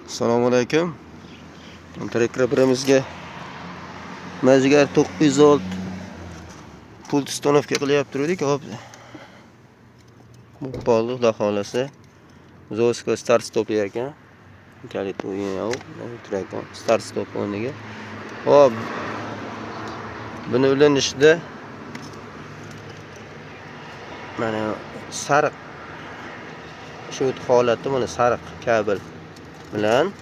Assalomu alaykum. Trekreperimizga Majgar 906 pult ustanovka qilyapti turdik. Hop. Bu bo'ldi, xudo xolasa. Zoska start stop ekan. Kalit o'yin turar ekan. Start stop o'rniga. Hop. Buni ulanishda mana sariq shu holatda mana sariq kabel bilan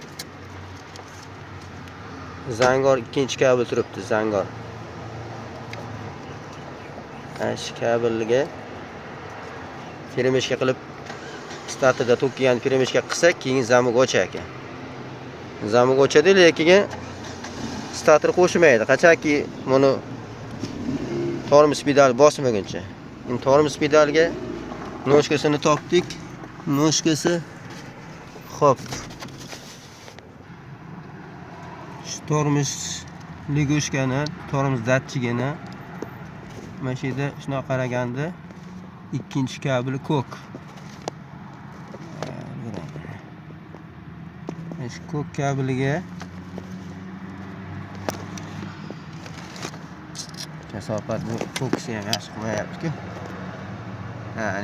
zangor ikkinchi kabel turibdi, zangor. Shu kabelga firmeshka qilib startida to'kkan firmeshka qilsak, keyin zamok ochar ekan. Zamok ochadi, lekin starter qo'shmaydi. Qachonki buni tormoz pedal bosmaguncha. Endi tormoz pedalga noshkasini topdik. Noshkasi xo'p. Tormoz ligoshkani, tormoz datchigini mana shu yerda shunaqa qaraganda ikkinchi kabeli ko'k. Shu ko'k kabeliga kasofat bu ko'ksi ham yaxshi qilmayapti-ku.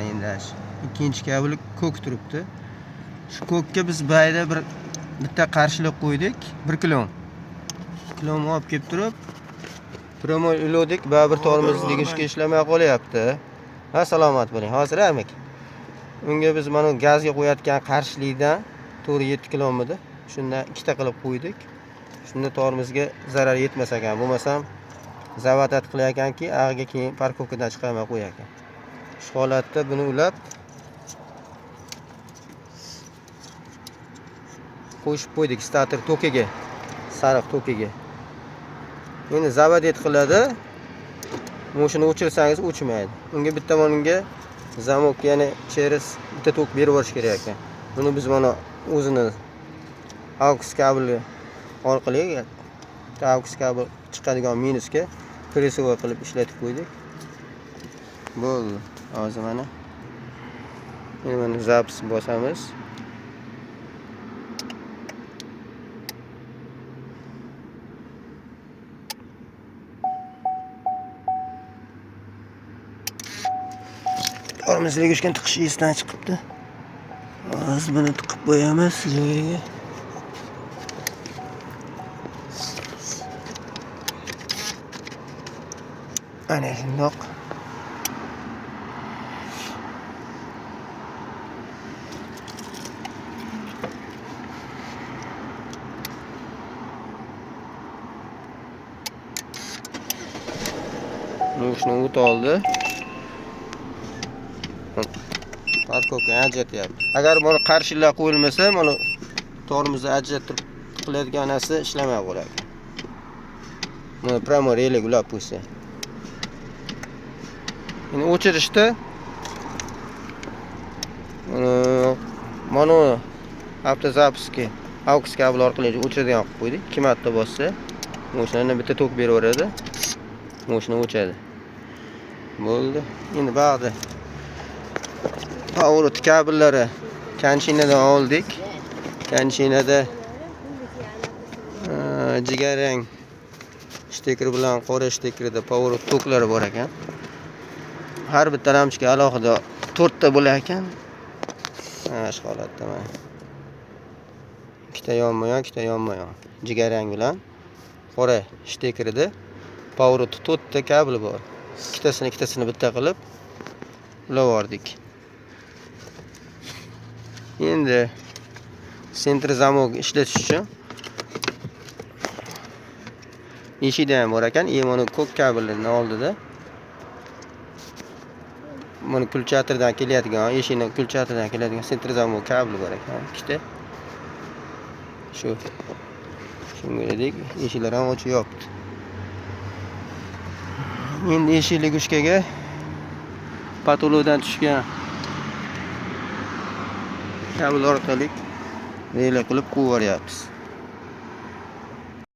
Endi ikkinchi kabeli ko'k turibdi. Shu ko'kka biz bayda bitta qarshilik qo'ydik, 1 kilo. Kilom olib kelib turib, promo ilodik, baribir tormoz ligoshka ishlamay qolyapti. Ha, salomat bo'ling. Hozir amik. Unga biz mana gazga qo'yayotgan qarshilikdan 4-7 kilomida shundan ikkita qilib qo'ydik. Shunda tormozga zarar yetmas ekan. Bo'lmasam zavatat qilayotganki, ag'iga keyin parkovkadan chiqarmay qo'yar ekan. Shu holatda buni ulab qo'shib qo'ydik starter tokiga, sariq tokiga. Endi zavadet qiladi. Moshini o'chirsangiz o'chmaydi. Unga bitta monga zamok, ya'ni через bitta tok berib yuborish kerak ekan. Buni biz mana o'zini aux kabeli orqali aux kabel chiqadigan minusga presovoy qilib ishlatib qo'ydik. Bo'ldi. Hozir mana zapis bosamiz. Tormoz ligoshkani tiqish esdan chiqibdi. Hozir buni tiqib qo'yamiz joyiga. Ana shundoq. Moshni o't oldi. Parkovka ajratyapti. Agar buni qarshilab qo'yilmasa, mana tormozni ajratib qiladigan narsa ishlamay qoladi. Mana promo relik ulab qo'ysa. Endi o'chirishda mana avtozapiski aux kabel orqali o'chiradigan qilib qo'ydik. 2 marta bossa, moshinadan bitta tok beraveradi. Moshina o'chadi. Bo'ldi. Endi ba'zi power kabellari konchinadan oldik. Konchinada jigarrang shtekeri bilan qora shtekerida power toklari bor ekan. Har bitta ramchga alohida 4 ta bo'lar ekan. Shu holatda mana. Ikkita yonma-yon, ikkita yonma-yon. Jigarrang bilan qora shtekerida power 4 ta kabel bor. Ikkitasini bitta qilib ulavordik. Endi sentr zamok ishlatish uchun eshikda ham bor ekan. Mana ko'k kabellarni oldida mana kulchatirdan keladigan, eshikning kulchatirdan keladigan sentr zamok kabeli bor ekan. Ikkita. Shuningdek, eshiklar ham ochiq yopdi. Endi eshik ligoshkaga patolodan tushgan kabel orqali relay qilib qo'yib yuboryapmiz.